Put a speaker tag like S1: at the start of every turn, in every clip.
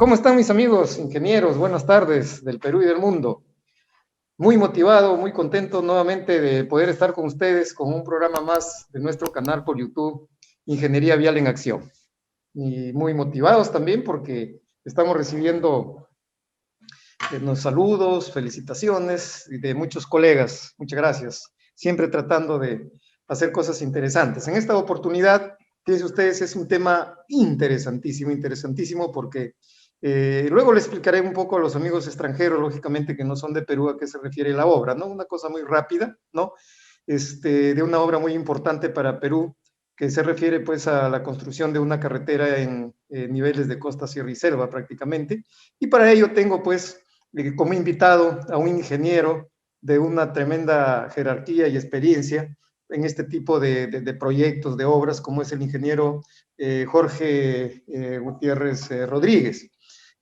S1: ¿Cómo están mis amigos ingenieros? Buenas tardes del Perú y del mundo. Muy motivado, muy contento nuevamente de poder estar con ustedes con un programa más de nuestro canal por YouTube, Ingeniería Vial en Acción. Y muy motivados también porque estamos recibiendo los saludos, felicitaciones de muchos colegas. Muchas gracias. Siempre tratando de hacer cosas interesantes. En esta oportunidad, fíjense ustedes, es un tema interesantísimo, interesantísimo porque luego le explicaré un poco a los amigos extranjeros, lógicamente que no son de Perú, a qué se refiere la obra, ¿no? Una cosa muy rápida, ¿no? De una obra muy importante para Perú, que se refiere pues a la construcción de una carretera en niveles de costa, sierra y selva prácticamente. Y para ello tengo pues como invitado a un ingeniero de una tremenda jerarquía y experiencia en este tipo de proyectos, de obras, como es el ingeniero Jorge Gutiérrez Rodríguez.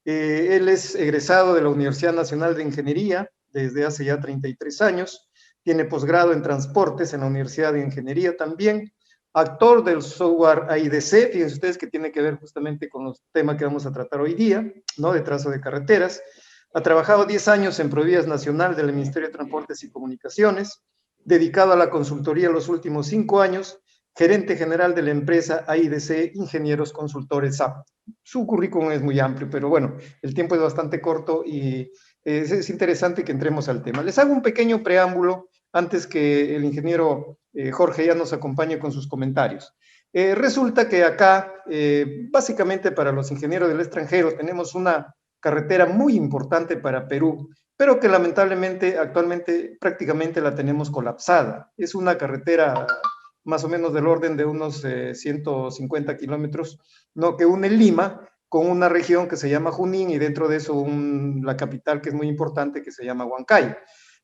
S1: Él es egresado de la Universidad Nacional de Ingeniería desde hace ya 33 años, tiene posgrado en transportes en la Universidad de Ingeniería también, actor del software AIDC, fíjense ustedes que tiene que ver justamente con los temas que vamos a tratar hoy día, ¿no? De trazo de carreteras. Ha trabajado 10 años en Provías Nacional del Ministerio de Transportes y Comunicaciones, dedicado a la consultoría los últimos 5 años, gerente general de la empresa AIDC Ingenieros Consultores SAP. Su currículum es muy amplio, pero bueno, el tiempo es bastante corto y es interesante que entremos al tema. Les hago un pequeño preámbulo antes que el ingeniero Jorge ya nos acompañe con sus comentarios. Resulta que acá, básicamente para los ingenieros del extranjero, tenemos una carretera muy importante para Perú, pero que lamentablemente actualmente prácticamente la tenemos colapsada. Es una carretera más o menos del orden de unos 150 kilómetros, ¿no? Que une Lima con una región que se llama Junín y dentro de eso la capital que es muy importante que se llama Huancayo.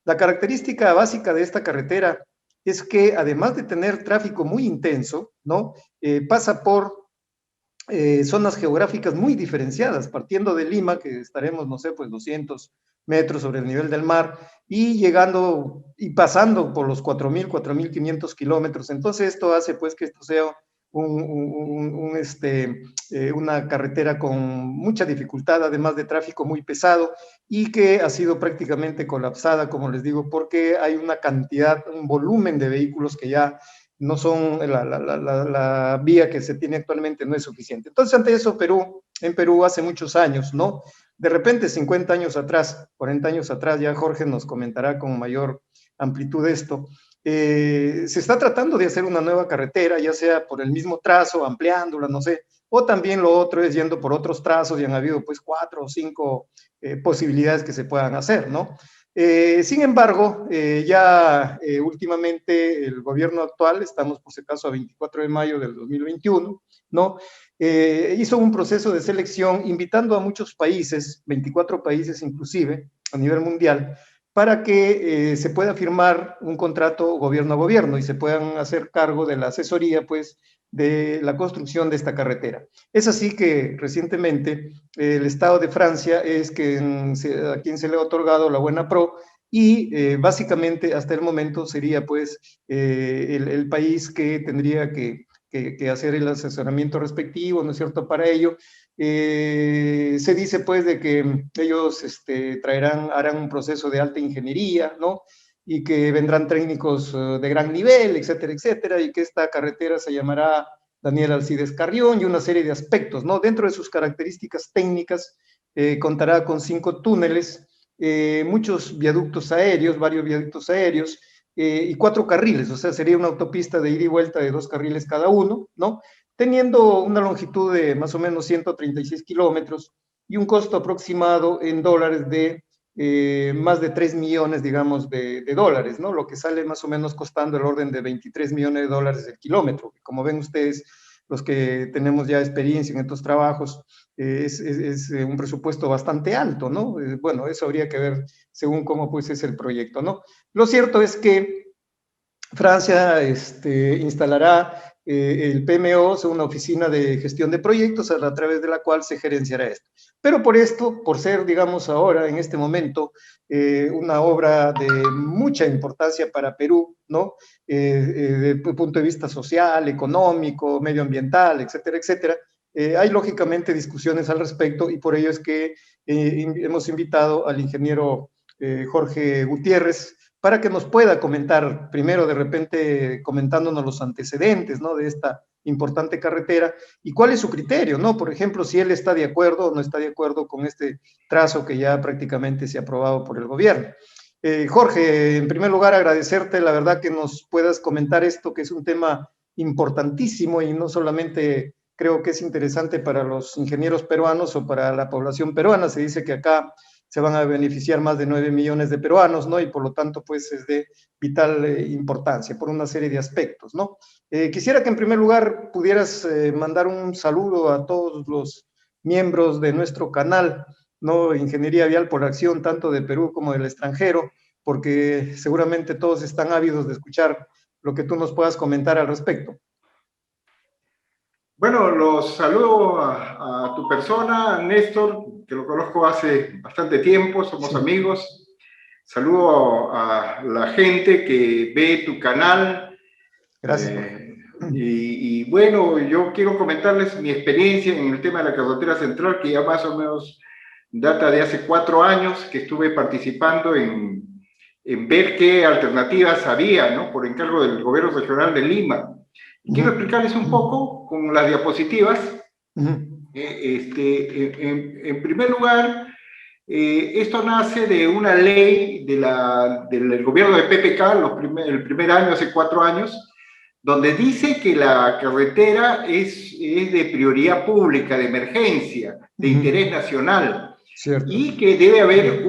S1: La característica básica de esta carretera es que además de tener tráfico muy intenso, ¿no? Pasa por zonas geográficas muy diferenciadas, partiendo de Lima, que estaremos, no sé, pues 200 metros sobre el nivel del mar, y llegando y pasando por los 4.500 kilómetros. Entonces esto hace pues que esto sea una carretera con mucha dificultad, además de tráfico muy pesado, y que ha sido prácticamente colapsada, como les digo, porque hay una cantidad, un volumen de vehículos que ya no son, la vía que se tiene actualmente no es suficiente. Entonces, ante eso, en Perú hace muchos años, ¿no? De repente, 50 años atrás, 40 años atrás, ya Jorge nos comentará con mayor amplitud esto, se está tratando de hacer una nueva carretera, ya sea por el mismo trazo, ampliándola, no sé, o también lo otro es yendo por otros trazos y han habido pues 4 o 5 posibilidades que se puedan hacer, ¿no? Sin embargo, últimamente el gobierno actual, estamos por si acaso a 24 de mayo del 2021, ¿no? Hizo un proceso de selección invitando a muchos países, 24 países inclusive, a nivel mundial, para que se pueda firmar un contrato gobierno a gobierno y se puedan hacer cargo de la asesoría, pues, de la construcción de esta carretera. Es así que recientemente el Estado de Francia es a quien se le ha otorgado la Buena Pro y básicamente hasta el momento sería pues el país que tendría que hacer el asesoramiento respectivo, ¿no es cierto?, para ello. Se dice pues de que ellos harán un proceso de alta ingeniería, ¿no? Y que vendrán técnicos de gran nivel, etcétera, etcétera, y que esta carretera se llamará Daniel Alcides Carrión y una serie de aspectos, ¿no? Dentro de sus características técnicas, contará con 5 túneles, muchos viaductos aéreos, varios viaductos aéreos, y 4 carriles, o sea, sería una autopista de ida y vuelta de 2 carriles cada uno, ¿no? Teniendo una longitud de más o menos 136 kilómetros y un costo aproximado en dólares de más de 3 millones, digamos, de dólares, ¿no? Lo que sale más o menos costando el orden de 23 millones de dólares el kilómetro. Como ven ustedes, los que tenemos ya experiencia en estos trabajos, es un presupuesto bastante alto, ¿no? Bueno, eso habría que ver según cómo pues es el proyecto, ¿no? Lo cierto es que Francia instalará el PMO, una oficina de gestión de proyectos, a través de la cual se gerenciará esto. Pero por esto, por ser, digamos, ahora, en este momento, una obra de mucha importancia para Perú, ¿no? Desde el punto de vista social, económico, medioambiental, etcétera, etcétera, hay lógicamente discusiones al respecto y por ello es que hemos invitado al ingeniero Jorge Gutiérrez para que nos pueda comentar, primero de repente comentándonos los antecedentes, ¿no?, de esta importante carretera y cuál es su criterio, ¿no? Por ejemplo, si él está de acuerdo o no está de acuerdo con este trazo que ya prácticamente se ha aprobado por el gobierno. Jorge, en primer lugar agradecerte, la verdad, que nos puedas comentar esto, que es un tema importantísimo y no solamente creo que es interesante para los ingenieros peruanos o para la población peruana. Se dice que acá se van a beneficiar más de 9 millones de peruanos, ¿no? Y por lo tanto, pues es de vital importancia por una serie de aspectos, ¿no? Quisiera que en primer lugar pudieras mandar un saludo a todos los miembros de nuestro canal, ¿no? Ingeniería Vial por Acción, tanto de Perú como del extranjero, porque seguramente todos están ávidos de escuchar lo que tú nos puedas comentar al respecto.
S2: Bueno, los saludo a tu persona, Néstor, que lo conozco hace bastante tiempo, somos amigos. Saludo a la gente que ve tu canal.
S1: Gracias.
S2: Y bueno, yo quiero comentarles mi experiencia en el tema de la carretera central, que ya más o menos data de hace 4 años, que estuve participando en ver qué alternativas había, ¿no?, por encargo del gobierno regional de Lima. Quiero explicarles un poco con las diapositivas. En primer lugar, esto nace de una ley del gobierno de PPK, el primer año, hace 4 años, donde dice que la carretera es de prioridad pública, de emergencia, de interés nacional.
S1: Cierto.
S2: Y que debe haber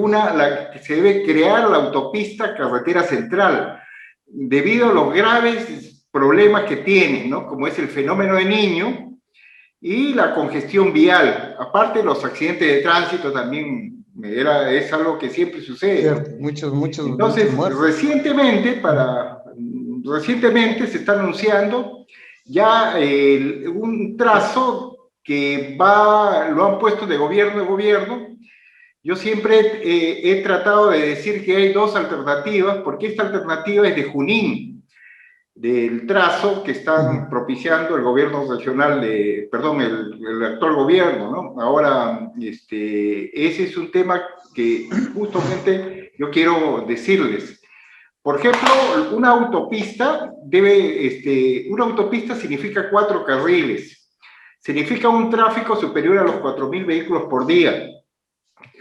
S2: que se debe crear la autopista carretera central, debido a los graves problemas que tiene, ¿no?, como es el fenómeno de Niño y la congestión vial. Aparte, los accidentes de tránsito también es algo que siempre sucede,
S1: Cierto.
S2: ¿no?
S1: Muchos
S2: Entonces,
S1: muertos.
S2: Recientemente se está anunciando ya un trazo que lo han puesto de gobierno a gobierno. Yo siempre he tratado de decir que hay 2 alternativas, porque esta alternativa es de Junín, del trazo que están propiciando el gobierno regional el actual gobierno, ¿no? Ahora, ese es un tema que justamente yo quiero decirles. Por ejemplo, una autopista significa 4 carriles, significa un tráfico superior a los 4.000 vehículos por día,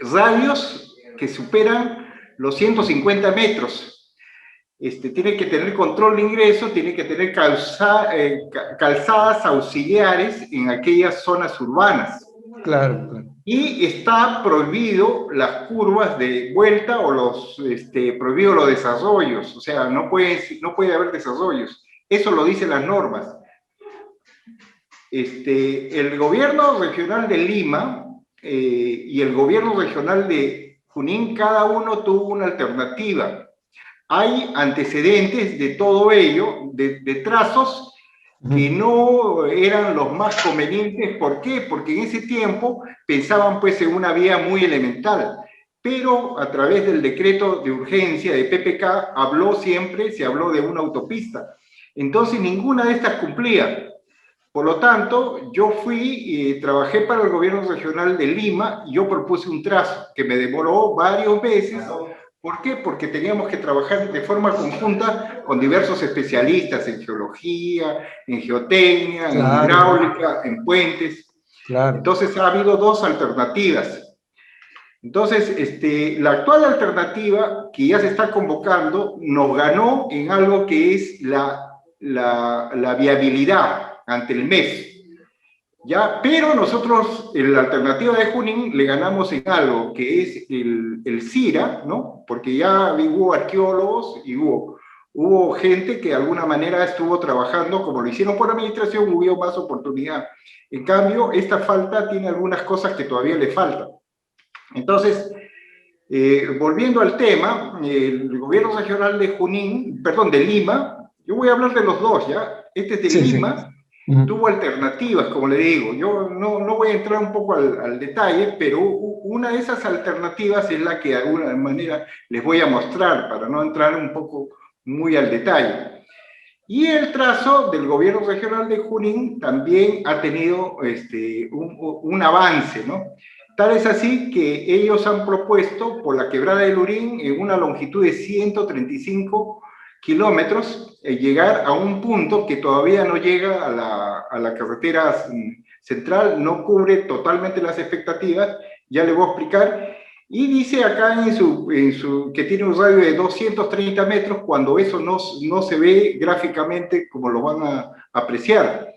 S2: radios que superan los 150 metros. Tiene que tener control de ingreso, tiene que tener calzadas auxiliares en aquellas zonas urbanas.
S1: Claro.
S2: Y está prohibido las curvas de vuelta o prohibido los desarrollos, o sea, no puede haber desarrollos. Eso lo dicen las normas. El gobierno regional de Lima y el gobierno regional de Junín, cada uno tuvo una alternativa. Hay antecedentes de todo ello, de trazos que no eran los más convenientes. ¿Por qué? Porque en ese tiempo pensaban pues en una vía muy elemental, pero a través del decreto de urgencia de PPK se habló de una autopista. Entonces ninguna de estas cumplía. Por lo tanto, yo trabajé para el gobierno regional de Lima y yo propuse un trazo que me demoró varios meses. ¿Por qué? Porque teníamos que trabajar de forma conjunta con diversos especialistas en geología, en geotecnia, en hidráulica, en puentes. Entonces ha habido 2 alternativas. Entonces, la actual alternativa que ya se está convocando nos ganó en algo que es la viabilidad ante el MES. ¿Ya? Pero nosotros, en la alternativa de Junín, le ganamos en algo, que es el CIRA, ¿no? Porque ya hubo arqueólogos y hubo gente que de alguna manera estuvo trabajando, como lo hicieron por administración, hubo más oportunidad. En cambio, esta falta tiene algunas cosas que todavía le faltan. Entonces, volviendo al tema, el gobierno regional de Lima, yo voy a hablar de los 2, ¿ya? Este es de Lima. Tuvo alternativas, como le digo. Yo no voy a entrar un poco al detalle, pero una de esas alternativas es la que de alguna manera les voy a mostrar, para no entrar un poco muy al detalle. Y el trazo del gobierno regional de Junín también ha tenido un avance, ¿no? Tal es así que ellos han propuesto por la quebrada del Lurín, en una longitud de 135 kilómetros, llegar a un punto que todavía no llega a la carretera central, no cubre totalmente las expectativas, ya le voy a explicar. Y dice acá que tiene un radio de 230 metros, cuando eso no se ve gráficamente como lo van a apreciar.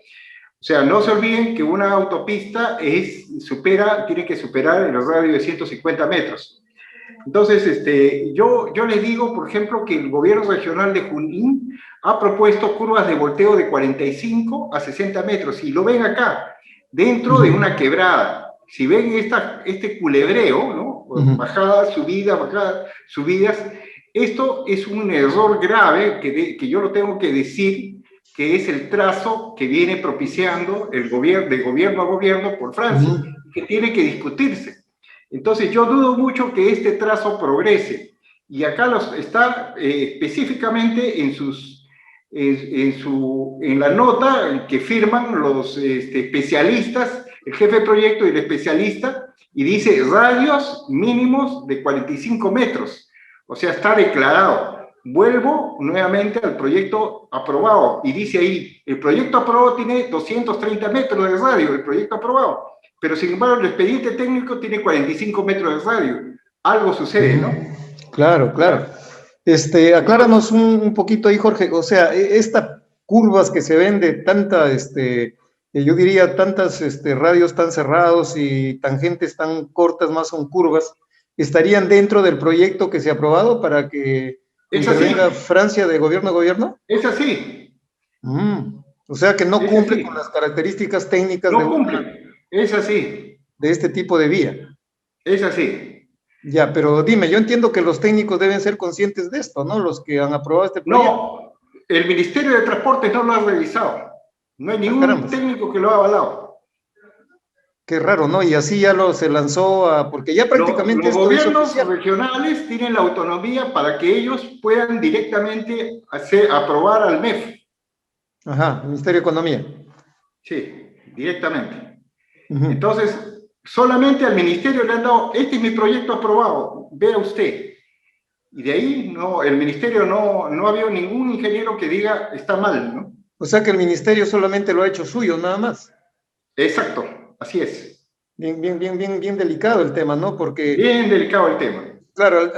S2: O sea, no se olviden que una autopista tiene que superar el radio de 150 metros. Entonces, yo les digo, por ejemplo, que el gobierno regional de Junín ha propuesto curvas de volteo de 45 a 60 metros, y lo ven acá, dentro de una quebrada. Si ven este culebreo, ¿no? Bajadas, subidas, esto es un error grave que yo lo tengo que decir, que es el trazo que viene propiciando de gobierno a gobierno por Francia, que tiene que discutirse. Entonces yo dudo mucho que este trazo progrese, y acá está específicamente en la nota que firman los especialistas, el jefe de proyecto y el especialista, y dice radios mínimos de 45 metros, o sea, está declarado. Vuelvo nuevamente al proyecto aprobado, y dice ahí, el proyecto aprobado tiene 230 metros de radio, el proyecto aprobado, pero sin embargo el expediente técnico tiene 45 metros de radio. Algo sucede, ¿no?
S1: Claro, claro. Acláranos un poquito ahí, Jorge, o sea, estas curvas que se ven de yo diría tantas radios tan cerrados y tangentes tan cortas, más son curvas, ¿estarían dentro del proyecto que se ha aprobado para que intervenga Francia de gobierno a gobierno?
S2: Es así.
S1: O sea que no cumple con las características técnicas
S2: es así.
S1: De este tipo de vía.
S2: Es así.
S1: Ya, pero dime, yo entiendo que los técnicos deben ser conscientes de esto, ¿no? Los que han aprobado este proyecto.
S2: No, el Ministerio de Transportes no lo ha revisado. No hay ningún técnico que lo ha avalado.
S1: Qué raro, ¿no? Y así ya se lanzó porque ya prácticamente
S2: los gobiernos regionales tienen la autonomía para que ellos puedan directamente aprobar al MEF.
S1: Ajá, Ministerio de Economía.
S2: Sí, directamente. Entonces, solamente al ministerio le han dado, este es mi proyecto aprobado, vea usted. Y de ahí el ministerio no ha habido ningún ingeniero que diga está mal, ¿no?
S1: O sea que el ministerio solamente lo ha hecho suyo, nada más.
S2: Exacto, así es.
S1: Bien delicado el tema, ¿no? Porque...
S2: Bien delicado el tema.
S1: Claro,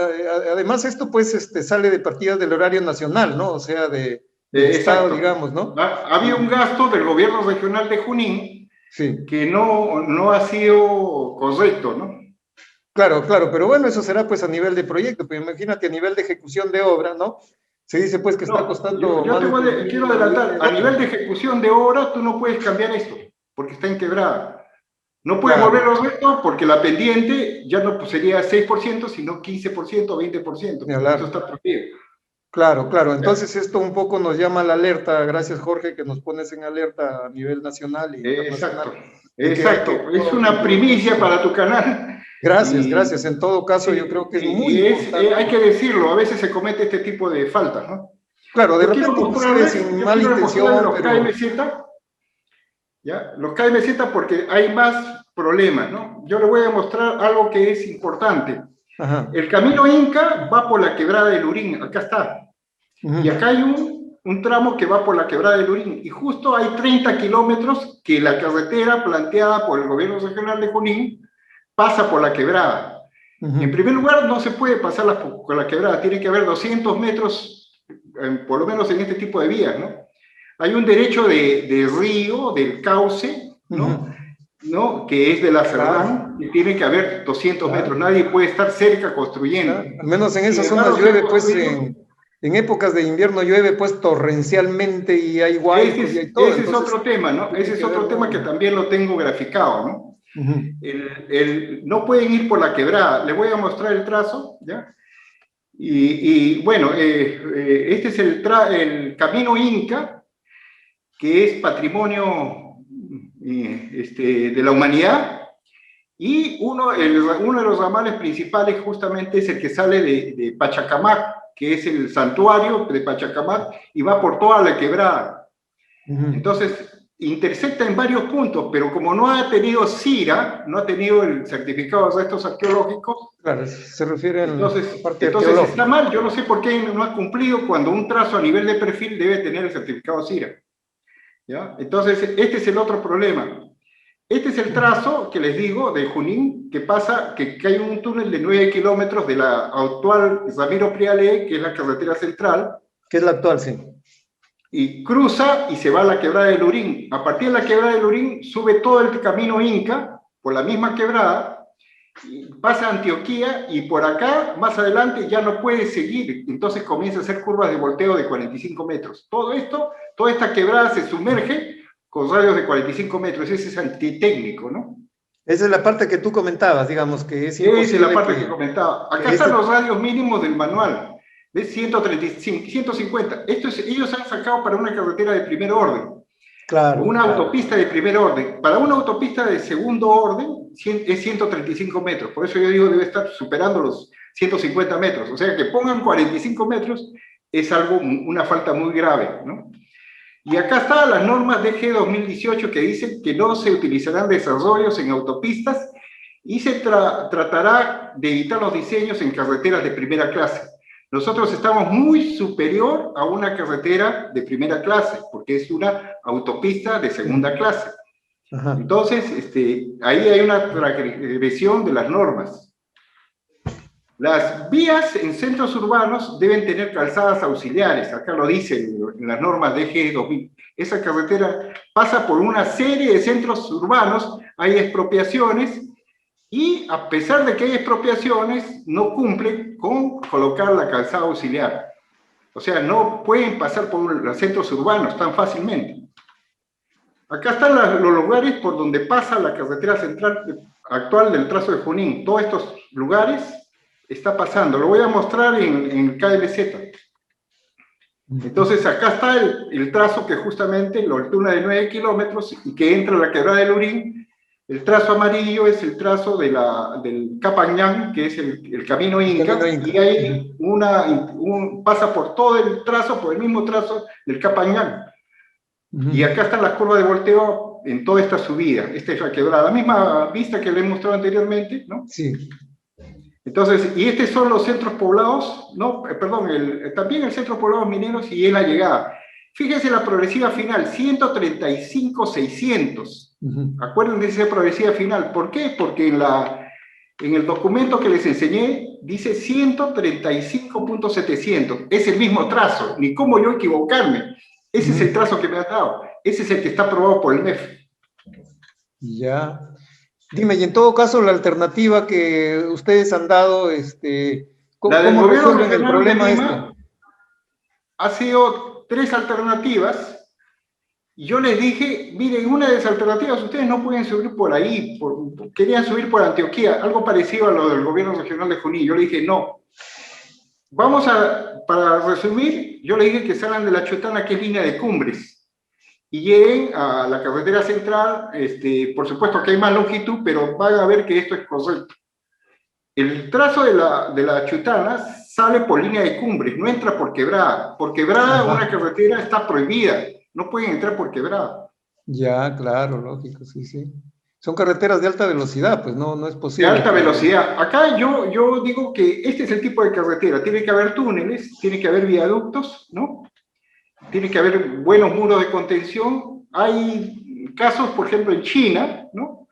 S1: además esto pues sale de partidas del horario nacional, ¿no? O sea, del Estado, digamos, ¿no?
S2: Había un gasto del gobierno regional de Junín,
S1: sí,
S2: que no ha sido correcto, ¿no?
S1: Claro, pero bueno, eso será pues a nivel de proyecto, pero imagínate a nivel de ejecución de obra, ¿no? Se dice pues que está costando...
S2: Yo quiero adelantar, a nivel de ejecución de obra tú no puedes cambiar esto, porque está en quebrada. No puedes volverlo recto porque la pendiente ya no sería 6%, sino 15% o 20%. Eso está prohibido.
S1: Claro. Entonces esto un poco nos llama a la alerta. Gracias, Jorge, que nos pones en alerta a nivel nacional y internacional.
S2: Exacto. Es una primicia para tu canal.
S1: Gracias. En todo caso, yo creo que es muy importante.
S2: Hay que decirlo, a veces se comete este tipo de faltas, ¿no?
S1: Claro, de repente inclusive sin mala intención,
S2: los KMZ, ¿ya? Los KMZ porque hay más problemas, ¿no? Yo le voy a mostrar algo que es importante.
S1: Ajá.
S2: El camino Inca va por la quebrada del Lurín, acá está. Y acá hay un tramo que va por la quebrada del Lurín, y justo hay 30 kilómetros que la carretera planteada por el gobierno regional de Junín pasa por la quebrada. En primer lugar, no se puede pasar por la quebrada, tiene que haber 200 metros, por lo menos en este tipo de vías, ¿no? Hay un derecho de río, del cauce, ¿no? Que es de la Cerdán, y tiene que haber 200 metros, nadie puede estar cerca construyendo.
S1: Al menos en esas zonas llueve, pues, en épocas de invierno llueve, pues, torrencialmente, y hay huaicos y hay todo.
S2: Ese es otro tema, ¿no? Ese es otro tema que también lo tengo graficado, ¿no? No pueden ir por la quebrada. Le voy a mostrar el trazo, ¿ya? Y bueno, este es el camino Inca, que es patrimonio de la humanidad, y uno de los ramales principales justamente es el que sale de Pachacamac, que es el santuario de Pachacamac, y va por toda la quebrada. Entonces, intersecta en varios puntos, pero como no ha tenido CIRA, no ha tenido el certificado de restos arqueológicos,
S1: claro, se refiere a la parte
S2: entonces
S1: arqueológica.
S2: está mal. Yo no sé por qué no ha cumplido cuando un trazo a nivel de perfil debe tener el certificado CIRA. ¿Ya? Entonces, este es el otro problema. Este es el trazo que les digo de Junín, que pasa, que hay un túnel de 9 kilómetros de la actual Ramiro Priale, que es la carretera central.
S1: Que es la actual, sí.
S2: Y cruza y se va a la quebrada del Lurín. A partir de la quebrada del Lurín sube todo el camino Inca, por la misma quebrada, y pasa a Antioquía, y por acá, más adelante, ya no puede seguir. Entonces comienza a hacer curvas de volteo de 45 metros. Todo esto, toda esta quebrada se sumerge con radios de 45 metros. Ese es antitécnico, ¿no?
S1: Esa es la parte que tú comentabas, digamos, que es imposible.
S2: Esa es la parte que comentaba. Acá están los radios mínimos del manual, de 135, 150. Ellos han sacado para una carretera de primer orden. Claro. Una autopista de primer orden. Para una autopista de segundo orden es 135 metros. Por eso yo digo, debe estar superando los 150 metros. O sea, que pongan 45 metros es algo, una falta muy grave, ¿no? Y acá están las normas DG 2018 que dicen que no se utilizarán desarrollos en autopistas y se tratará de evitar los diseños en carreteras de primera clase. Nosotros estamos muy superior a una carretera de primera clase, porque es una autopista de segunda clase. Ajá. Entonces, ahí hay una transgresión de las normas. Las vías en centros urbanos deben tener calzadas auxiliares, acá lo dicen en las normas DG 2000. Esa carretera pasa por una serie de centros urbanos, hay expropiaciones, y a pesar de que hay expropiaciones, no cumple con colocar la calzada auxiliar. O sea, no pueden pasar por los centros urbanos tan fácilmente. Acá están los lugares por donde pasa la carretera central actual del trazo de Junín. Todos estos lugares está pasando. Lo voy a mostrar en KLZ. Entonces, acá está el trazo que justamente lo túnel de 9 kilómetros y que entra a la quebrada del Lurín. El trazo amarillo es el trazo del Capañán, que es el camino Inca, y ahí pasa por todo el trazo, por el mismo trazo del Capañán. Y acá están las curvas de volteo en toda esta subida. Esta es la quebrada, la misma vista que le he mostrado anteriormente, ¿no? Sí. Entonces, y estos son los centros poblados, no, perdón, también el centro poblado mineros y en la llegada. Fíjense la progresiva final, 135.600. Acuérdense de esa progresiva final. ¿Por qué? Porque en el documento que les enseñé dice 135.700. Es el mismo trazo, ni cómo yo equivocarme. Ese es el trazo que me han dado. Ese es el que está aprobado por el MEF.
S1: Ya. Dime, y en todo caso, la alternativa que ustedes han dado, ¿cómo resuelven el problema este?
S2: Ha sido 3 alternativas. Y yo les dije, miren, una de las alternativas, ustedes no pueden subir por ahí, querían subir por Antioquía, algo parecido a lo del gobierno regional de Junín. Yo le dije, no. Para resumir, yo le dije que salgan de la Chutana, que es línea de Cumbres, y lleguen a la carretera central. Por supuesto que hay más longitud, pero van a ver que esto es correcto. El trazo de la Chutana sale por línea de Cumbres, no entra por quebrada. Por quebrada, una carretera está prohibida. No pueden entrar por quebrada.
S1: Ya, claro, lógico, sí, sí. Son carreteras de alta velocidad, pues no es posible.
S2: De alta velocidad. Acá yo digo que este es el tipo de carretera. Tiene que haber túneles, tiene que haber viaductos, ¿no? Tiene que haber buenos muros de contención. Hay casos, por ejemplo, en China, ¿no?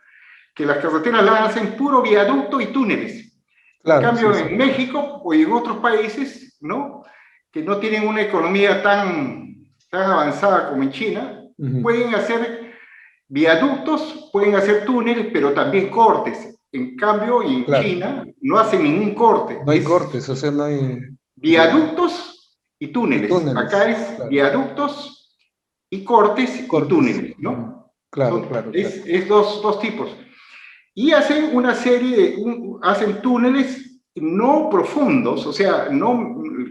S2: Que las carreteras las hacen puro viaducto y túneles. Claro, en cambio, sí, en México o en otros países, ¿no? Que no tienen una economía tan avanzada como en China, pueden hacer viaductos, pueden hacer túneles, pero también cortes. En cambio, en China no hacen ningún corte.
S1: No hay cortes, o sea, no hay...
S2: Viaductos y túneles. Acá es viaductos y cortes y túneles, ¿no?
S1: Claro, claro.
S2: Es dos tipos. Y hacen una serie hacen túneles no profundos, o sea,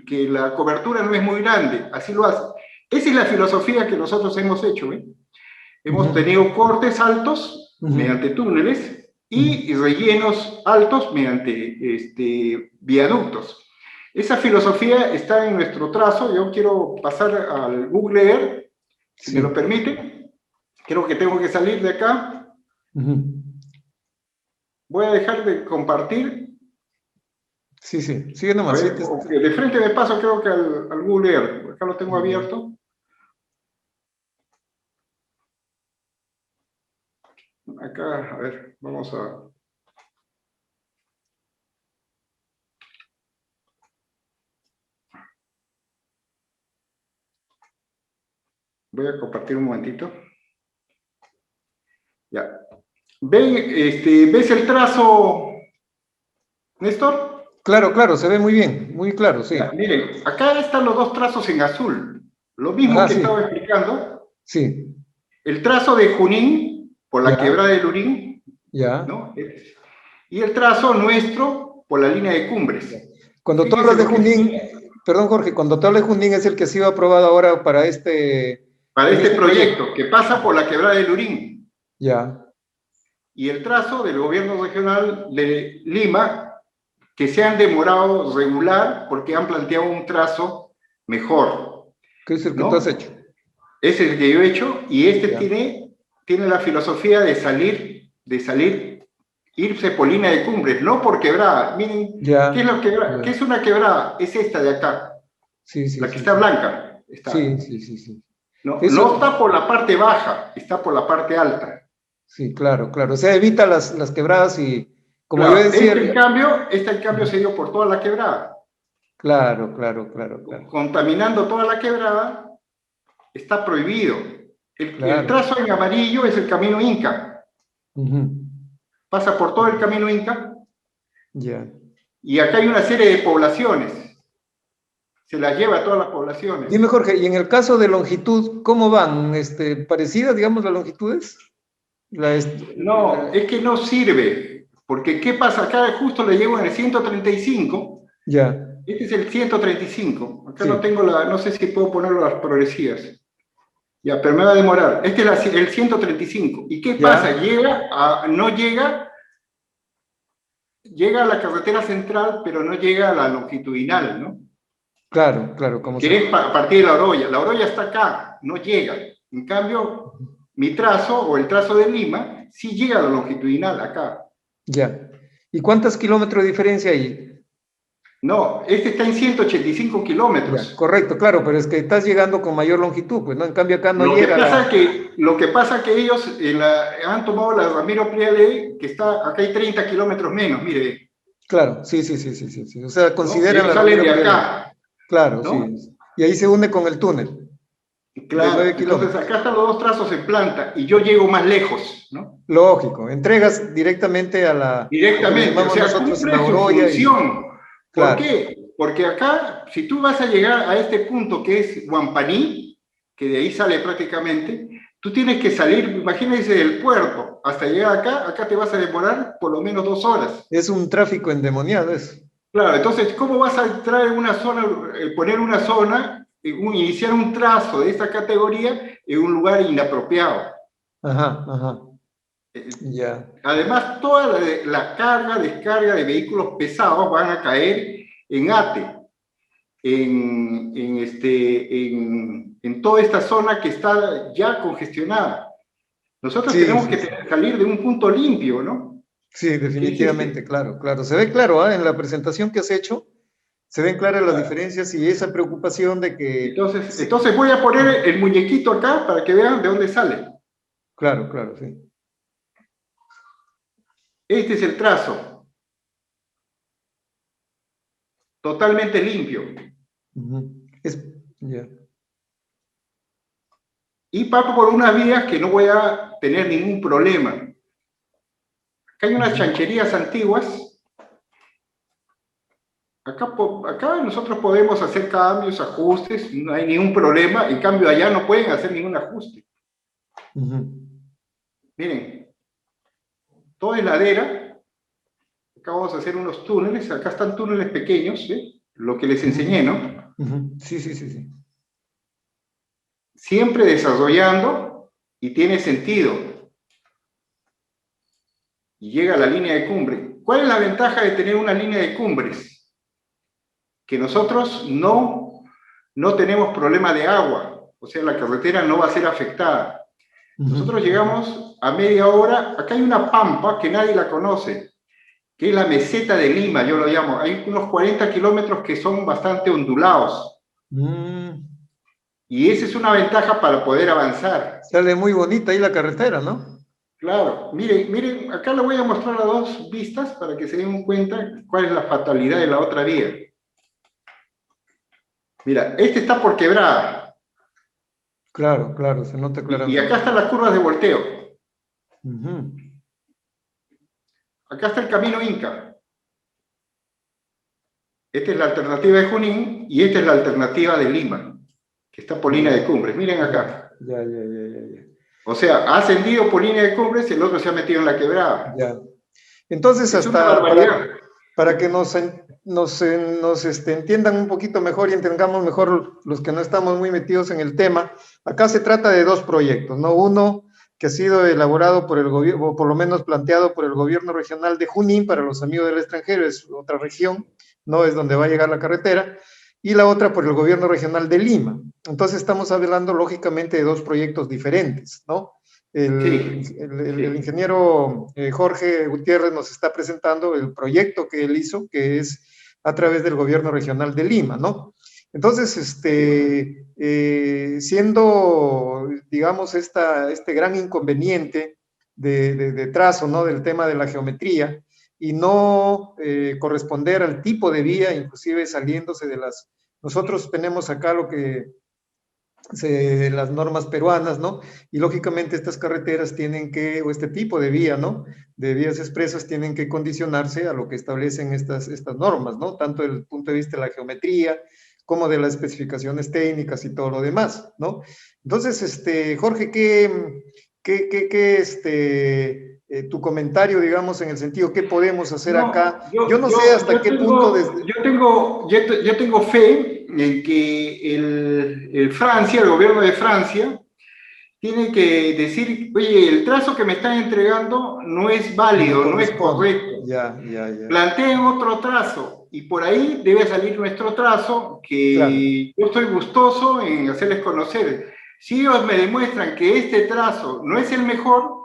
S2: que la cobertura no es muy grande, así lo hacen. Esa es la filosofía que nosotros hemos hecho, ¿eh? Hemos tenido cortes altos mediante túneles y rellenos altos mediante viaductos. Esa filosofía está en nuestro trazo. Yo quiero pasar al Google Earth, si me lo permite. Creo que tengo que salir de acá. Voy a dejar de compartir.
S1: Sí, sí, sigue nomás.
S2: Ver, de frente me paso creo que al Google Earth. Acá lo tengo abierto. Acá, a ver, vamos a... Voy a compartir un momentito. Ya. ¿Ves el trazo, Néstor?
S1: Claro, claro, se ve muy bien, muy claro, sí.
S2: Ya, miren, acá están los dos trazos en azul. Lo mismo que
S1: sí.
S2: estaba explicando.
S1: Sí.
S2: El trazo de Junín, por la
S1: Ya.
S2: quebrada de Lurín,
S1: Ya.
S2: ¿no? Y el trazo nuestro por la línea de Cumbres.
S1: Cuando tú hablas de Junín, perdón Jorge, cuando tú hablas de Junín es el que ha sido aprobado ahora para este
S2: proyecto, que pasa por la quebrada de Lurín.
S1: Ya.
S2: Y el trazo del gobierno regional de Lima, que se han demorado regular porque han planteado un trazo mejor.
S1: ¿Qué es el que tú has hecho?
S2: Es el que yo he hecho, y tiene la filosofía de salir, irse por línea de Cumbres, no por quebrada. Miren, ¿qué es una quebrada? Es esta de acá, la que está blanca. Está.
S1: Sí.
S2: No está por la parte baja, está por la parte alta.
S1: Sí, claro. O sea, evita las quebradas y, como yo decía...
S2: Este en cambio se dio por toda la quebrada.
S1: Claro.
S2: Contaminando toda la quebrada, está prohibido. El trazo en amarillo es el camino Inca. Pasa por todo el camino Inca.
S1: Ya.
S2: Y acá hay una serie de poblaciones. Se las lleva a todas las poblaciones.
S1: Dime, Jorge, y en el caso de longitud, ¿cómo van? ¿Parecidas, digamos, las longitudes?
S2: No, es que no sirve. Porque, ¿qué pasa? Acá justo le llego en el 135.
S1: Ya.
S2: Este es el 135. Acá no tengo no sé si puedo ponerlo las progresivas. Ya, pero me va a demorar. Este es el 135. ¿Y qué pasa? Llega a la carretera central, pero no llega a la longitudinal, ¿no?
S1: Claro.
S2: Que es a partir de la Oroya. La Oroya está acá, no llega. En cambio, mi trazo, o el trazo de Lima, sí llega a la longitudinal, acá.
S1: Ya. ¿Y cuántos kilómetros de diferencia hay?
S2: No, este está en 185 kilómetros.
S1: Ya, correcto, claro, pero es que estás llegando con mayor longitud, pues, ¿no? En cambio acá no llega.
S2: Lo que pasa es que ellos han tomado la Ramiro Priale, que está, acá hay 30 kilómetros menos, mire.
S1: Claro, sí. O sea, consideran
S2: la
S1: salen
S2: de acá.
S1: Claro, sí. Y ahí se une con el túnel.
S2: Claro, entonces acá están los dos trazos en planta y yo llego más lejos, ¿no?
S1: Lógico, entregas directamente a la...
S2: Directamente, o sea, cumple su función. ¿Por qué? Porque acá, si tú vas a llegar a este punto que es Huampaní, que de ahí sale prácticamente, tú tienes que salir, imagínense, del puerto, hasta llegar acá te vas a demorar por lo menos 2 horas.
S1: Es un tráfico endemoniado eso.
S2: Claro, entonces, ¿cómo vas a entrar en una zona, poner una zona, iniciar un trazo de esta categoría en un lugar inapropiado?
S1: Ajá. Ya.
S2: Además, toda la carga, descarga de vehículos pesados van a caer en ATE, en toda esta zona que está ya congestionada. Nosotros tenemos que salir de un punto limpio, ¿no?
S1: Sí, definitivamente, claro. Se ve claro, en la presentación que has hecho, se ven claras las diferencias y esa preocupación de que...
S2: Entonces voy a poner el muñequito acá para que vean de dónde sale.
S1: Claro, sí.
S2: Este es el trazo. Totalmente limpio. Y paso por unas vías que no voy a tener ningún problema. Acá hay unas chancherías antiguas. Acá nosotros podemos hacer cambios, ajustes, no hay ningún problema. En cambio, allá no pueden hacer ningún ajuste. Miren, toda es ladera. Acá vamos a hacer unos túneles. Acá están túneles pequeños, ¿eh? Lo que les enseñé, ¿no?
S1: Sí.
S2: Siempre desarrollando y tiene sentido. Y llega a la línea de cumbre. ¿Cuál es la ventaja de tener una línea de cumbres? que nosotros no tenemos problema de agua, o sea, la carretera no va a ser afectada. Nosotros llegamos a media hora, acá hay una pampa que nadie la conoce, que es la meseta de Lima, yo lo llamo. Hay unos 40 kilómetros que son bastante ondulados. Y esa es una ventaja para poder avanzar.
S1: Sale muy bonita ahí la carretera, ¿no?
S2: Claro, miren, miren, acá le voy a mostrar a dos vistas para que se den cuenta cuál es la fatalidad de la otra vía. Mira, este está por quebrada.
S1: Claro, claro, se nota claramente.
S2: Y acá están las curvas de volteo. Acá está el camino Inca. Esta es la alternativa de Junín y esta es la alternativa de Lima, que está por línea de Cumbres. Miren acá.
S1: Ya.
S2: O sea, ha ascendido por línea de Cumbres y el otro se ha metido en la quebrada.
S1: Ya. Entonces,
S2: Es
S1: hasta para que nos entiendan un poquito mejor y entendamos mejor los que no estamos muy metidos en el tema, acá se trata de dos proyectos, ¿no? Uno que ha sido elaborado por el gobierno, o por lo menos planteado por el gobierno regional de Junín, para los amigos del extranjero, es otra región, no es donde va a llegar la carretera, y la otra por el gobierno regional de Lima. Entonces estamos hablando lógicamente de dos proyectos diferentes, ¿no? El ingeniero Jorge Gutiérrez nos está presentando el proyecto que él hizo, que es a través del gobierno regional de Lima, ¿no? Entonces, siendo, digamos, este gran inconveniente de trazo, ¿no? Del tema de la geometría, y no corresponder al tipo de vía, inclusive saliéndose de las... Nosotros tenemos acá lo que las normas peruanas, ¿no? Y lógicamente estas carreteras tienen que, o este tipo de vía, ¿no? De vías expresas tienen que condicionarse a lo que establecen estas normas, ¿no? Tanto desde el punto de vista de la geometría, como de las especificaciones técnicas y todo lo demás, ¿no? Entonces, Jorge, tu comentario, digamos, en el sentido, ¿qué podemos hacer acá? Yo no sé hasta qué punto...
S2: Yo tengo fe en que el gobierno de Francia, tiene que decir, oye, el trazo que me están entregando no es válido, no es correcto.
S1: Ya.
S2: Planteen otro trazo, y por ahí debe salir nuestro trazo, que claro, yo estoy gustoso en hacerles conocer. Si ellos me demuestran que este trazo no es el mejor,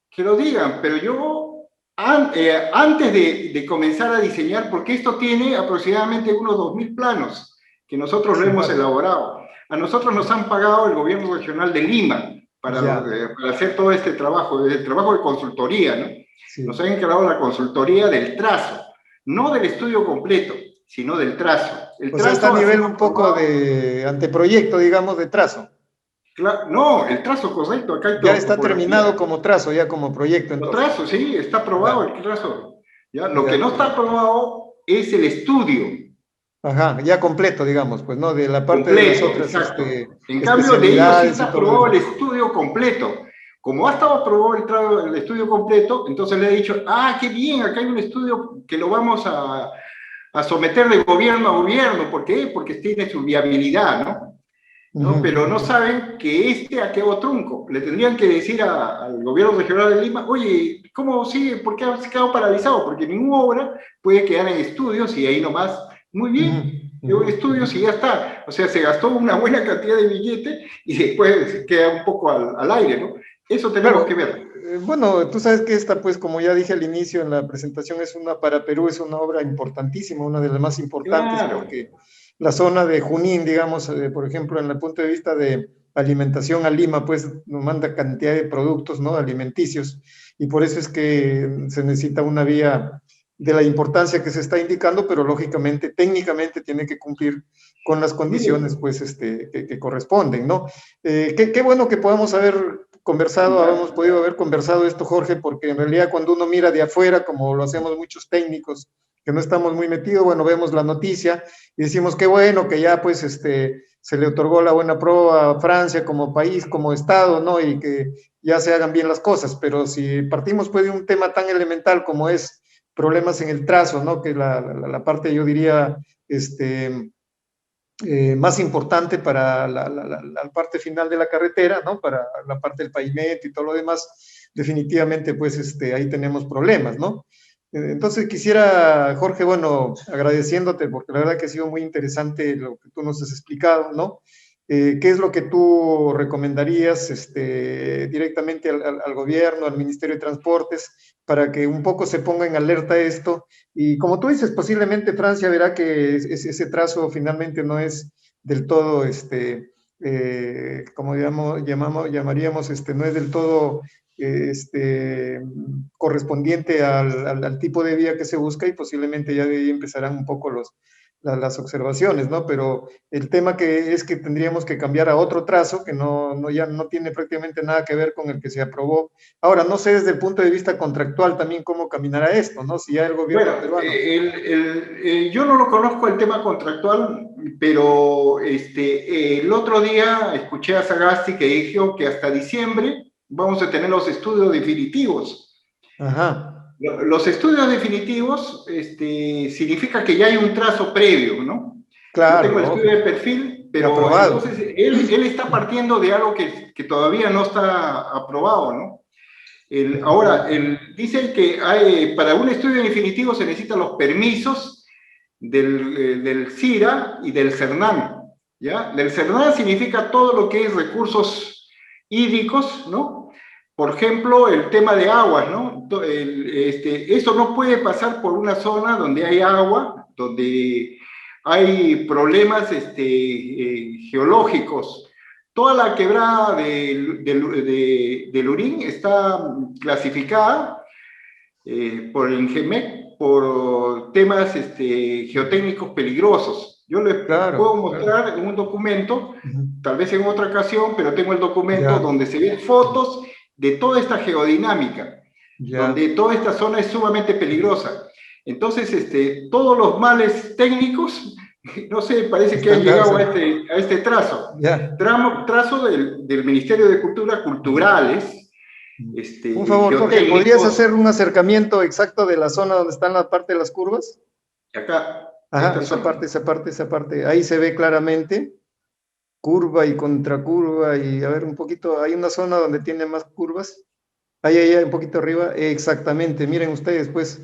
S2: que lo digan, pero yo, antes de comenzar a diseñar, porque esto tiene aproximadamente unos 2000 planos, que nosotros lo hemos elaborado. A nosotros nos han pagado el gobierno regional de Lima para hacer todo este trabajo, el trabajo de consultoría, ¿no? Sí. Nos han encargado la consultoría del trazo, no del estudio completo, sino del trazo.
S1: El trazo está a nivel un poco de anteproyecto, digamos, de trazo.
S2: Claro, no, el trazo correcto. Acá hay
S1: ya está terminado como trazo, ya como proyecto.
S2: Entonces. El trazo, sí, está aprobado el trazo. ¿Ya? Lo que no está aprobado es el estudio.
S1: Ajá, ya completo, digamos, pues, ¿no? De la parte completo, de las otras,
S2: en cambio, de ellos sí está aprobado el estudio completo. Como ha estado aprobado el estudio completo, entonces le he dicho, qué bien, acá hay un estudio que lo vamos a someter de gobierno a gobierno. ¿Por qué? Porque tiene su viabilidad, ¿no? ¿No? Pero no saben que ha quedado trunco. Le tendrían que decir al gobierno regional de Lima, oye, ¿cómo sigue? ¿Por qué ha quedado paralizado? Porque ninguna obra puede quedar en estudios y ahí nomás, muy bien, estudios y ya está. O sea, se gastó una buena cantidad de billete y después queda un poco al aire, ¿no? Eso tenemos que ver.
S1: Bueno, tú sabes que esta, pues, como ya dije al inicio en la presentación, para Perú es una obra importantísima, una de las más importantes, claro, porque la zona de Junín, digamos, por ejemplo, en el punto de vista de alimentación a Lima, pues nos manda cantidad de productos, ¿no? Alimenticios, y por eso es que se necesita una vía de la importancia que se está indicando, pero lógicamente, técnicamente tiene que cumplir con las condiciones, pues, que corresponden, ¿no? Qué bueno que podamos haber conversado, habíamos podido haber conversado esto, Jorge, porque en realidad cuando uno mira de afuera, como lo hacemos muchos técnicos, que no estamos muy metidos, bueno, vemos la noticia y decimos qué bueno que ya pues se le otorgó la buena prueba a Francia como país, como Estado, ¿no? Y que ya se hagan bien las cosas, pero si partimos pues de un tema tan elemental como es problemas en el trazo, ¿no? Que la parte, yo diría, más importante para la parte final de la carretera, ¿no? Para la parte del pavimento y todo lo demás, definitivamente pues ahí tenemos problemas, ¿no? Entonces quisiera, Jorge, bueno, agradeciéndote, porque la verdad que ha sido muy interesante lo que tú nos has explicado, ¿no? ¿Qué es lo que tú recomendarías directamente al gobierno, al Ministerio de Transportes, para que un poco se ponga en alerta esto? Y como tú dices, posiblemente Francia verá que ese trazo finalmente no es del todo, como llamaríamos, no es del todo correspondiente al tipo de vía que se busca, y posiblemente ya de ahí empezarán un poco las observaciones, ¿no? Pero el tema que es que tendríamos que cambiar a otro trazo que ya no tiene prácticamente nada que ver con el que se aprobó. Ahora, no sé desde el punto de vista contractual también cómo caminará esto, ¿no? Si ya el
S2: Bueno,
S1: gobierno peruano.
S2: yo no lo conozco el tema contractual, pero el otro día escuché a Sagasti que dijo que hasta diciembre vamos a tener los estudios definitivos.
S1: Ajá.
S2: Los estudios definitivos significa que ya hay un trazo previo, ¿no? Yo
S1: Claro,
S2: tengo el estudio de
S1: lógico.
S2: perfil, pero
S1: Aprobado.
S2: entonces él está partiendo de algo que todavía no está aprobado, ¿no? Ahora, dice que para un estudio definitivo se necesitan los permisos del CIRA y del CERNAN, ¿ya? Del CERNAN significa todo lo que es recursos hídricos, ¿no? Por ejemplo, el tema de aguas, ¿no? Esto no puede pasar por una zona donde hay agua, donde hay problemas geológicos. Toda la quebrada de Lurín está clasificada por el INGEMEC por temas geotécnicos peligrosos. Yo les puedo
S1: Claro, claro.
S2: mostrar en un documento,
S1: Ujú.
S2: tal vez en otra ocasión, pero tengo el documento
S1: Ya,
S2: donde se ven fotos de toda esta geodinámica,
S1: ya.
S2: donde toda esta zona es sumamente peligrosa. Entonces, todos los males técnicos, no sé, parece que han
S1: Están
S2: llegado
S1: dados.
S2: a este trazo.
S1: Ya.
S2: Trazo del Ministerio de Cultura, culturales,
S1: Un favor, Jorge, ¿podrías hacer
S2: geotécnicos,
S1: un acercamiento exacto de la zona donde está la parte de las curvas?
S2: acá,
S1: Ajá,
S2: esta zona.
S1: esa parte. Ahí se ve claramente curva y contracurva y a ver un poquito, hay una zona donde tiene más curvas. Ahí, un poquito arriba. Exactamente. Miren ustedes, pues,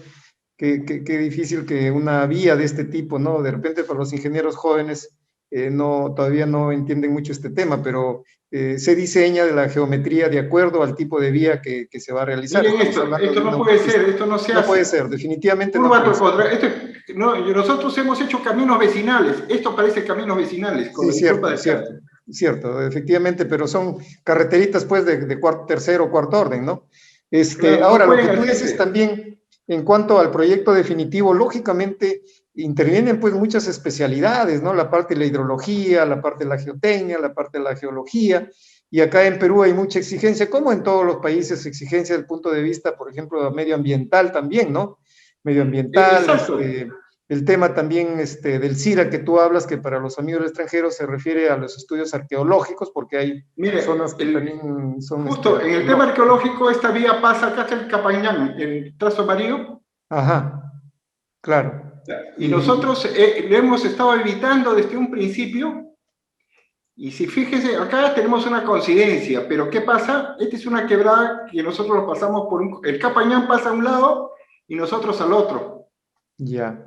S1: qué difícil que una vía de este tipo, ¿no? De repente para los ingenieros jóvenes todavía no entienden mucho este tema, pero se diseña de la geometría de acuerdo al tipo de vía que se va a realizar.
S2: Miren
S1: Estamos
S2: esto,
S1: hablando
S2: esto
S1: de una
S2: no puede
S1: autopista.
S2: ser, esto no se
S1: No puede
S2: hace.
S1: ser, definitivamente no
S2: Curva
S1: puede ser.
S2: contra, no, nosotros hemos hecho caminos vecinales, esto parece caminos vecinales, con
S1: Sí,
S2: la disculpa
S1: cierto,
S2: del caso.
S1: cierto, cierto, efectivamente, pero son carreteritas pues de tercero o cuarto orden, ¿no?
S2: Claro, no
S1: Ahora, lo que
S2: pueden
S1: tú dices
S2: hacerse.
S1: también en cuanto al proyecto definitivo, lógicamente intervienen pues muchas especialidades, ¿no? La parte de la hidrología, la parte de la geotecnia, la parte de la geología, y acá en Perú hay mucha exigencia, como en todos los países, exigencia desde el punto de vista, por ejemplo, medioambiental también, ¿no? Medioambiental,
S2: Exacto.
S1: el tema también del CIRA que tú hablas, que para los amigos del extranjero se refiere a los estudios arqueológicos, porque hay
S2: Mire,
S1: zonas que también son
S2: justo en el tema
S1: arqueológicas.
S2: arqueológico, esta vía pasa acá hasta el Capañán, el trazo amarillo,
S1: Ajá, claro.
S2: y nosotros lo hemos estado evitando desde un principio. Y si fíjese, acá tenemos una coincidencia, pero ¿qué pasa? Esta es una quebrada que nosotros lo pasamos por el Capañán pasa a un lado y nosotros al otro.
S1: Ya.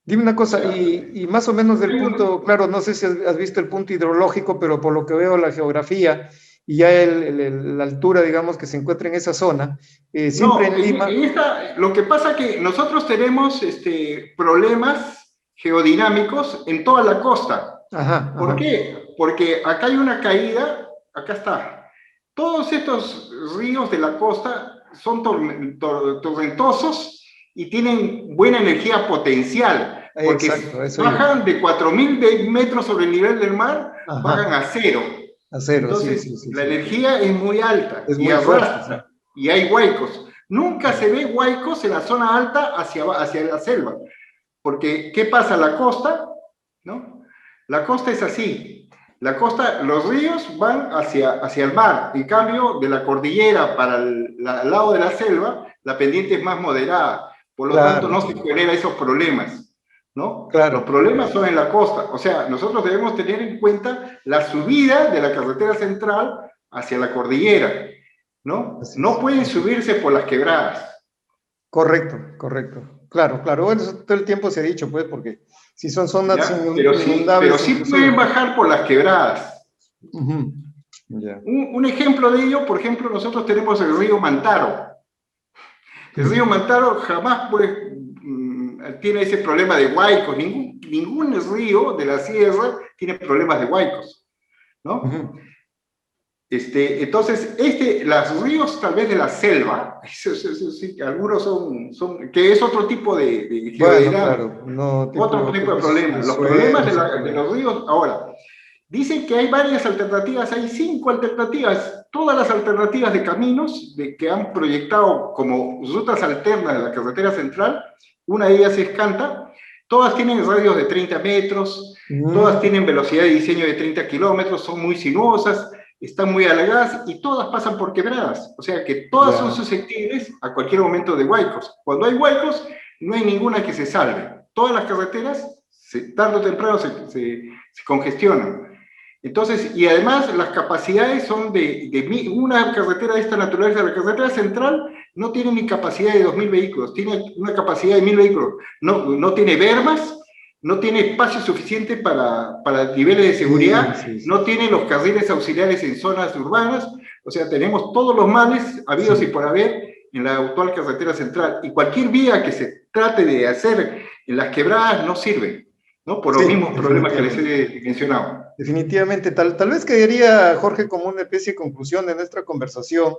S1: Dime una
S2: O
S1: cosa,
S2: sea,
S1: y más o menos del punto, claro, no sé si has visto el punto hidrológico, pero por lo que veo la geografía y ya la altura, digamos, que se encuentra en esa zona, siempre
S2: no,
S1: en Lima.
S2: lo que pasa es que nosotros tenemos problemas geodinámicos en toda la costa.
S1: Ajá,
S2: ¿Por
S1: ajá.
S2: qué? Porque acá hay una caída, acá está. Todos estos ríos de la costa son torrentosos y tienen buena energía potencial,
S1: Exacto,
S2: porque
S1: eso iba.
S2: bajan de 4.000 metros sobre el nivel del mar, bajan
S1: Ajá,
S2: a cero.
S1: a cero, sí,
S2: Entonces,
S1: sí, sí,
S2: la
S1: sí.
S2: energía es muy alta
S1: Es
S2: y
S1: muy fuerte, sí.
S2: arrastra, y hay huaicos. Nunca se ve huaicos en la zona alta hacia la selva, porque ¿qué pasa? La costa, ¿no? La costa es así. La costa, los ríos van hacia el mar. En cambio, de la cordillera para el lado de la selva, la pendiente es más moderada. Por lo tanto,
S1: Claro,
S2: no se genera esos problemas, ¿no? Los
S1: claro.
S2: problemas son en la costa. O sea, nosotros debemos tener en cuenta la subida de la carretera central hacia la cordillera, ¿no?
S1: Así
S2: No
S1: es,
S2: pueden
S1: así es.
S2: subirse por las quebradas.
S1: Correcto, correcto. Claro, claro. Bueno, eso todo el tiempo se ha dicho, pues, porque si son zonas
S2: ¿ya? Pero
S1: inundables
S2: sí pueden
S1: inclusive.
S2: bajar por las quebradas.
S1: Ujú. Ya.
S2: Un ejemplo de ello, por ejemplo, nosotros tenemos el río Mantaro. El río Mantaro jamás pues, tiene ese problema de huaicos. Ningún río de la sierra tiene problemas de huaicos, ¿no?
S1: Ujú.
S2: Entonces, los ríos tal vez de la selva, sí, algunos que es otro tipo de
S1: Bueno,
S2: geodinámica,
S1: claro, no
S2: otro
S1: tipo,
S2: tipo de
S1: de
S2: problemas. Los problemas
S1: suelos y
S2: de
S1: todo.
S2: los ríos, ahora, dicen que hay varias alternativas, hay 5 alternativas, todas las alternativas de caminos que han proyectado como rutas alternas de la carretera central, una de ellas es Canta, todas tienen radios de 30 metros, todas
S1: Mm,
S2: tienen velocidad de diseño de 30 kilómetros, son muy sinuosas, están muy alargadas y todas pasan por quebradas, o sea que todas son
S1: ya.
S2: susceptibles a cualquier momento de huaicos. Cuando hay huaicos, no hay ninguna que se salve. Todas las carreteras, tarde o temprano, se congestionan. Entonces, y además las capacidades son una carretera de esta naturaleza, la carretera central no tiene ni capacidad de 2.000 vehículos, tiene una capacidad de 1.000 vehículos, no tiene bermas, no tiene espacio suficiente para niveles de
S1: Sí,
S2: seguridad,
S1: sí, sí.
S2: no tiene los carriles auxiliares en zonas urbanas, o sea, tenemos todos los males habidos y
S1: Sí.
S2: por haber en la actual carretera central, y cualquier vía que se trate de hacer en las quebradas no sirve, ¿no? Por los
S1: Sí,
S2: mismos problemas que les
S1: definitivamente.
S2: he mencionado.
S1: Definitivamente, tal vez quedaría, Jorge, como una especie de conclusión de nuestra conversación,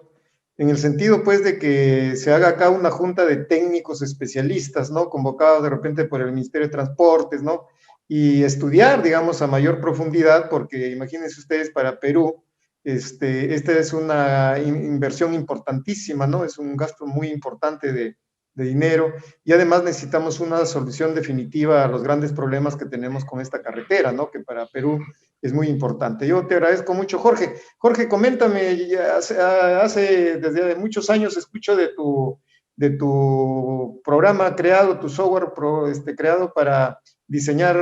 S1: en el sentido, pues, de que se haga acá una junta de técnicos especialistas, ¿no? Convocados de repente por el Ministerio de Transportes, ¿no? Y estudiar, digamos, a mayor profundidad, porque imagínense ustedes, para Perú, esta es una inversión importantísima, ¿no? Es un gasto muy importante de dinero y además necesitamos una solución definitiva a los grandes problemas que tenemos con esta carretera, ¿no? Que para Perú es muy importante. Yo te agradezco mucho, Jorge. Jorge, coméntame, desde muchos años escucho de tu programa creado, tu software creado para diseñar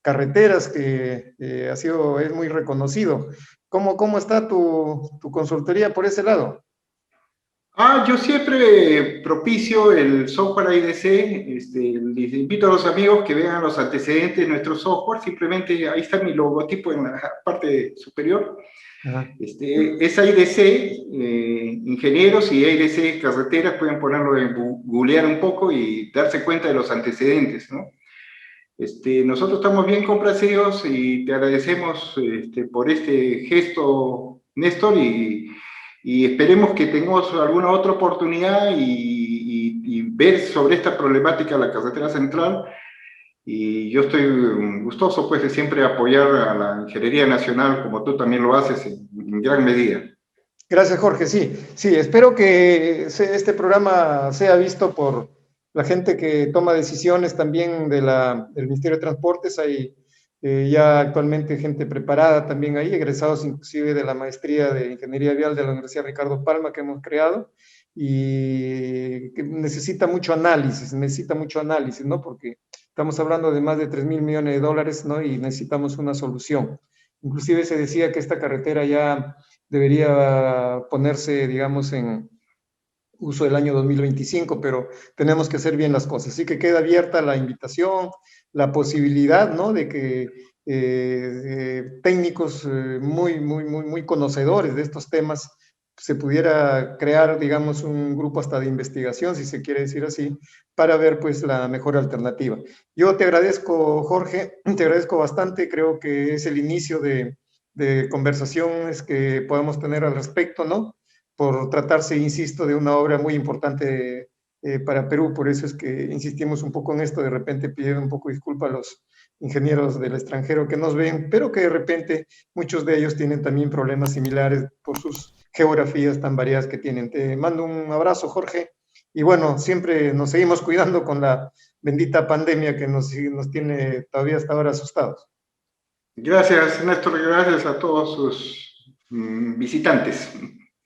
S1: carreteras que es muy reconocido. ¿Cómo está tu consultoría por ese lado?
S2: Yo siempre propicio el software IDC, les invito a los amigos que vean los antecedentes de nuestro software, simplemente ahí está mi logotipo en la parte superior.
S1: Ajá.
S2: Es IDC, ingenieros y IDC carreteras, pueden ponerlo en googlear un poco y darse cuenta de los antecedentes, ¿no? Nosotros estamos bien complacidos y te agradecemos por este gesto, Néstor, y esperemos que tengamos alguna otra oportunidad y ver sobre esta problemática de la carretera central. Y yo estoy gustoso pues de siempre apoyar a la Ingeniería Nacional como tú también lo haces en gran medida.
S1: Gracias, Jorge. Sí, sí, espero que este programa sea visto por la gente que toma decisiones también del Ministerio de Transportes. Hay ya actualmente gente preparada también ahí, egresados inclusive de la maestría de Ingeniería Vial de la Universidad Ricardo Palma que hemos creado y que necesita mucho análisis, ¿no? Porque estamos hablando de más de 3.000 millones de dólares, ¿no? Y necesitamos una solución. Inclusive se decía que esta carretera ya debería ponerse, digamos, en uso del año 2025, pero tenemos que hacer bien las cosas. Así que queda abierta la invitación, la posibilidad, ¿no? De que técnicos muy conocedores de estos temas se pudiera crear, digamos, un grupo hasta de investigación, si se quiere decir así, para ver, pues, la mejor alternativa. Yo te agradezco, Jorge, te agradezco bastante, creo que es el inicio de conversaciones que podemos tener al respecto, ¿no? Por tratarse, insisto, de una obra muy importante para Perú. Por eso es que insistimos un poco en esto, de repente pidiendo un poco disculpa a los ingenieros del extranjero que nos ven, pero que de repente muchos de ellos tienen también problemas similares por sus geografías tan variadas que tienen. Te mando un abrazo, Jorge, y bueno, siempre nos seguimos cuidando con la bendita pandemia que nos tiene todavía hasta ahora asustados.
S2: Gracias, Néstor, gracias a todos sus visitantes.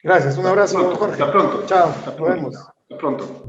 S1: Gracias, un
S2: Hasta
S1: abrazo,
S2: pronto, hasta
S1: Jorge.
S2: pronto,
S1: Chao,
S2: hasta
S1: nos
S2: pronto,
S1: vemos.
S2: hasta pronto.